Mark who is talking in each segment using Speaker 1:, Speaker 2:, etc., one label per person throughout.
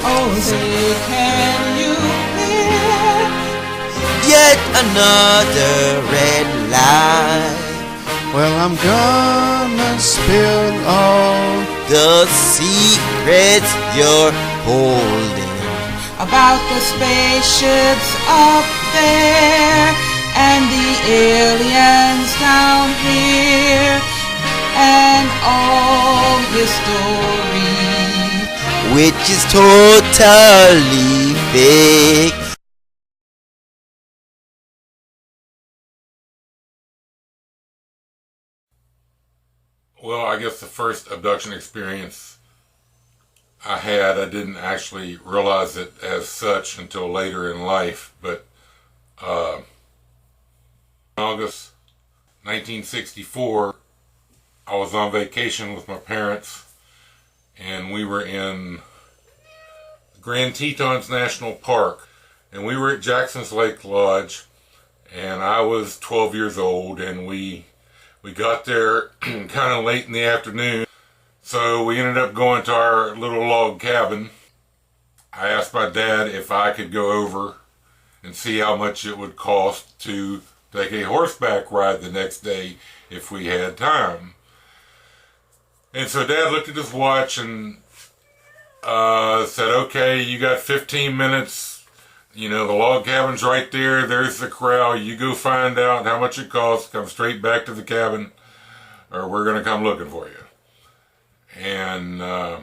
Speaker 1: Oh, say, can you hear?
Speaker 2: Yet another red light.
Speaker 3: Well, I'm gonna spill all
Speaker 2: the secrets you're holding
Speaker 1: about the spaceships up there and the aliens down here and all history,
Speaker 2: which is totally fake.
Speaker 4: Well, I guess the first abduction experience I had, I didn't actually realize it as such until later in life, but in August 1964, I was on vacation with my parents, and we were in Grand Teton National Park, and we were at Jackson's Lake Lodge, and I was 12 years old, and we got there kind of late in the afternoon, so we ended up going to our little log cabin. I asked my dad if I could go over and see how much it would cost to take a horseback ride the next day if we had time. And so Dad looked at his watch and said, okay, you got 15 minutes. You know, the log cabin's right there. There's the corral. You go find out how much it costs. Come straight back to the cabin, or we're going to come looking for you. And I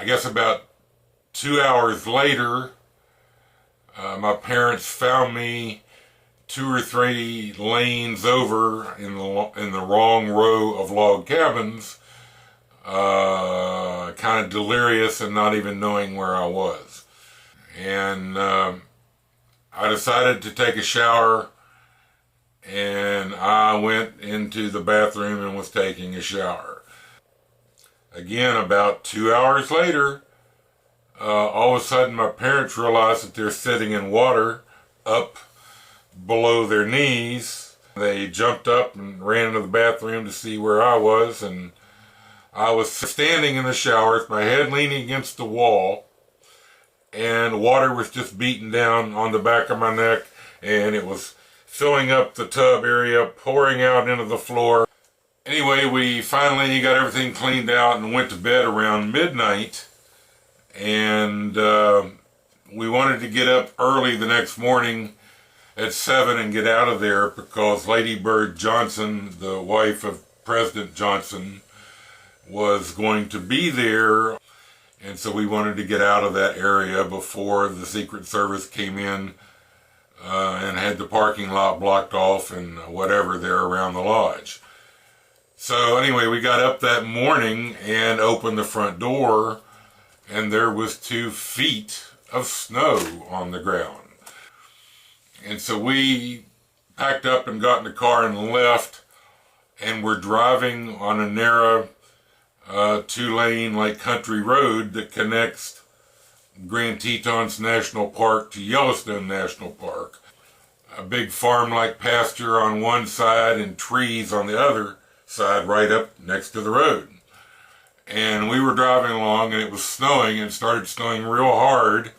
Speaker 4: guess about 2 hours later, my parents found me 2 or 3 lanes over in the wrong row of log cabins, kind of delirious and not even knowing where I was. And I decided to take a shower, and I went into the bathroom and was taking a shower. Again, about 2 hours later, all of a sudden my parents realized that they're sitting in water up below their knees. They jumped up and ran into the bathroom to see where I was, and I was standing in the shower with my head leaning against the wall, and water was just beating down on the back of my neck, and it was filling up the tub area, pouring out into the floor. Anyway, we finally got everything cleaned out and went to bed around midnight, and we wanted to get up early the next morning at 7 and get out of there because Lady Bird Johnson, the wife of President Johnson, was going to be there. And so we wanted to get out of that area before the Secret Service came in and had the parking lot blocked off and whatever there around the lodge. So anyway, we got up that morning and opened the front door, and there was 2 feet of snow on the ground. And so we packed up and got in the car and left, and we're driving on a narrow 2-lane like country road that connects Grand Teton National Park to Yellowstone National Park. A big farm-like pasture on one side and trees on the other side right up next to the road. And we were driving along, and it was snowing, and it started snowing real hard,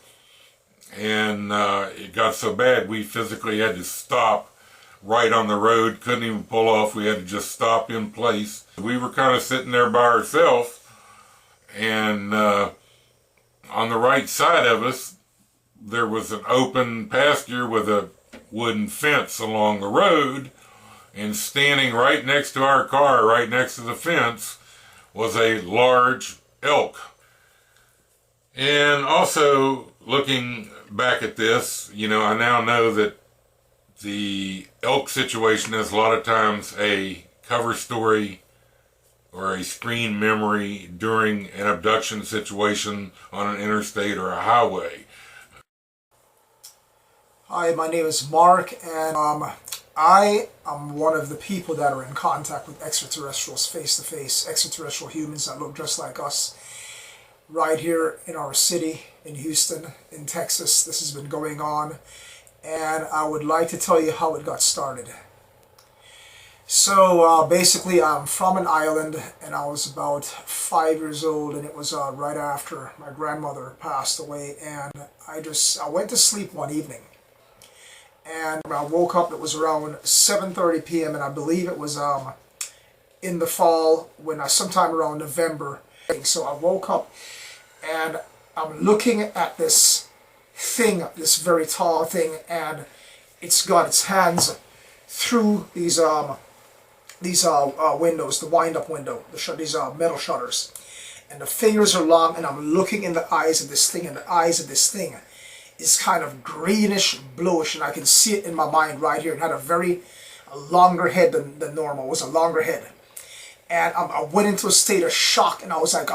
Speaker 4: and it got so bad we physically had to stop right on the road, couldn't even pull off. We had to just stop in place. We were kind of sitting there by ourselves, and on the right side of us there was an open pasture with a wooden fence along the road, and standing right next to our car, right next to the fence, was a large elk. And also, looking back at this, you know, I now know that the elk situation is a lot of times a cover story or a screen memory during an abduction situation on an interstate or a highway.
Speaker 5: Hi, my name is Mark, and I am one of the people that are in contact with extraterrestrials face-to-face, extraterrestrial humans that look just like us. Right here in our city, in Houston, in Texas, this has been going on, and I would like to tell you how it got started. So basically, I'm from an island, and I was about 5 years old, and it was right after my grandmother passed away, and I went to sleep one evening, and when I woke up, it was around 7:30 p.m., and I believe it was in the fall, sometime around November. So I woke up, and I'm looking at this thing, this very tall thing, and it's got its hands through these windows, the wind-up window, these metal shutters, and the fingers are long, and I'm looking in the eyes of this thing, and the eyes of this thing is kind of greenish, bluish, and I can see it in my mind right here. It had a longer head than normal. It was a longer head, and I went into a state of shock, and I was like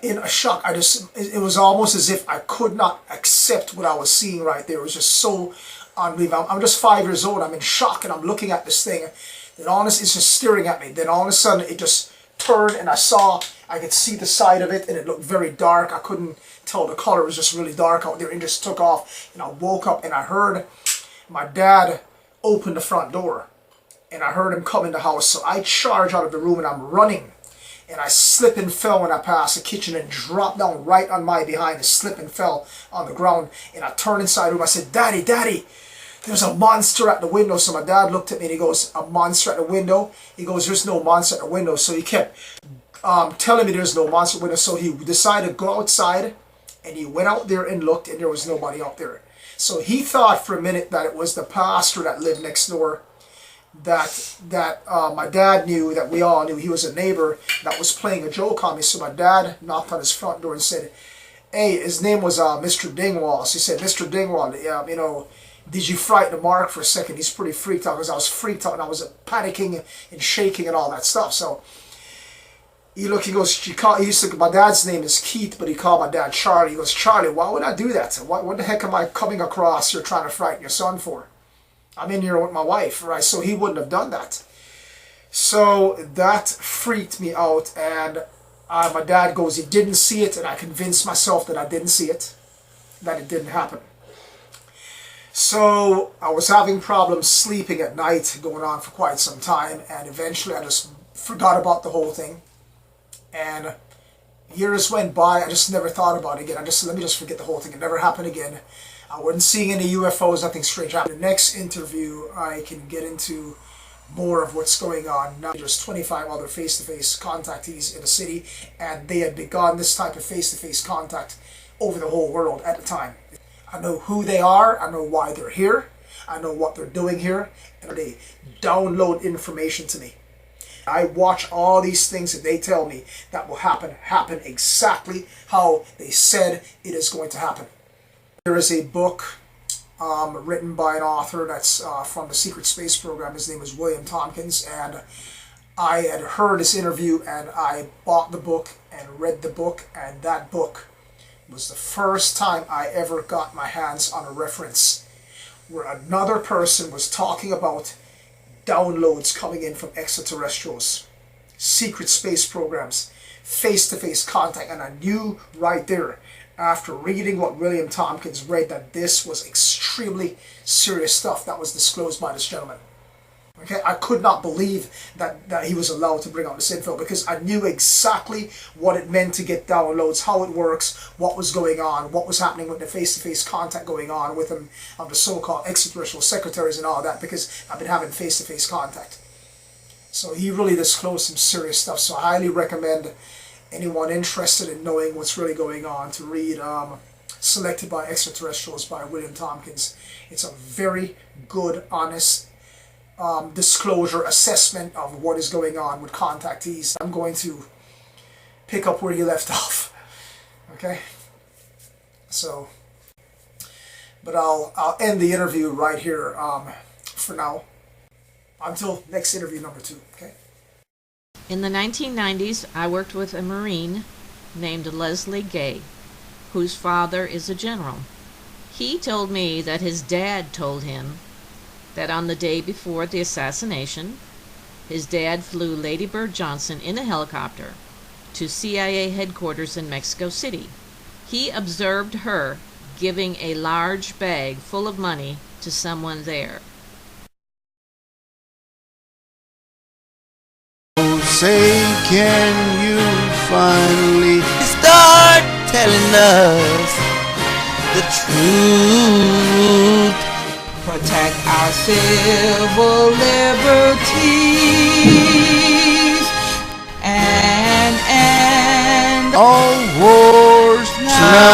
Speaker 5: in a shock. It was almost as if I could not accept what I was seeing right there. It was just so unbelievable. I'm just 5 years old. I'm in shock, and I'm looking at this thing. Then all this is just staring at me. Then all of a sudden it just turned, and I could see the side of it, and it looked very dark. I couldn't tell the color. It was just really dark out there, and just took off. And I woke up, and I heard my dad open the front door, and I heard him come in the house. So I charge out of the room, and I'm running, and I slip and fell when I passed the kitchen and dropped down right on my behind and slip and fell on the ground. And I turned inside the room. I said, "Daddy, Daddy, there's a monster at the window." So my dad looked at me, and he goes, "A monster at the window?" He goes, "There's no monster at the window." So he kept telling me there's no monster at the window. So he decided to go outside, and he went out there and looked, and there was nobody out there. So he thought for a minute that it was the pastor that lived next door, that my dad knew, that we all knew. He was a neighbor that was playing a joke on me. So my dad knocked on his front door and said, "Hey," his name was Mr. Dingwall. So he said, "Mr. Dingwall, did you frighten Mark for a second? He's pretty freaked out." Because I was freaked out, and I was panicking and shaking and all that stuff. So he goes, my dad's name is Keith, but he called my dad Charlie. He goes, "Charlie, why would I do that? What the heck am I coming across here trying to frighten your son for? I'm in here with my wife," right? So he wouldn't have done that. So that freaked me out, and my dad goes, he didn't see it, and I convinced myself that I didn't see it, that it didn't happen. So I was having problems sleeping at night, going on for quite some time, and eventually I just forgot about the whole thing. And years went by, I just never thought about it again. Let me just forget the whole thing. It never happened again. I wasn't seeing any UFOs, nothing strange happened. In the next interview, I can get into more of what's going on. Now, there's 25 other face-to-face contactees in the city, and they had begun this type of face-to-face contact over the whole world at the time. I know who they are, I know why they're here, I know what they're doing here, and they download information to me. I watch all these things that they tell me that will happen exactly how they said it is going to happen. There is a book written by an author that's from the secret space program. His name is William Tompkins, and I had heard this interview, and I bought the book and read the book, and that book was the first time I ever got my hands on a reference where another person was talking about downloads coming in from extraterrestrials, secret space programs, face-to-face contact, and I knew right there, after reading what William Tompkins read, that this was extremely serious stuff that was disclosed by this gentleman. Okay, I could not believe that he was allowed to bring out this info, because I knew exactly what it meant to get downloads, how it works, what was going on, what was happening with the face-to-face contact going on with them, of the so-called extraterrestrial secretaries and all that, because I've been having face-to-face contact. So he really disclosed some serious stuff. So I highly recommend anyone interested in knowing what's really going on to read Selected by Extraterrestrials by William Tompkins. It's a very good, honest disclosure, assessment of what is going on with contactees. I'm going to pick up where you left off. Okay? So, but I'll end the interview right here for now. Until next interview number 2. Okay?
Speaker 6: In the 1990s, I worked with a Marine named Leslie Gay, whose father is a general. He told me that his dad told him that on the day before the assassination, his dad flew Lady Bird Johnson in a helicopter to CIA headquarters in Mexico City. He observed her giving a large bag full of money to someone there.
Speaker 3: say, can you finally
Speaker 2: Start telling us the truth.
Speaker 1: Protect our civil liberties and
Speaker 3: all wars tonight?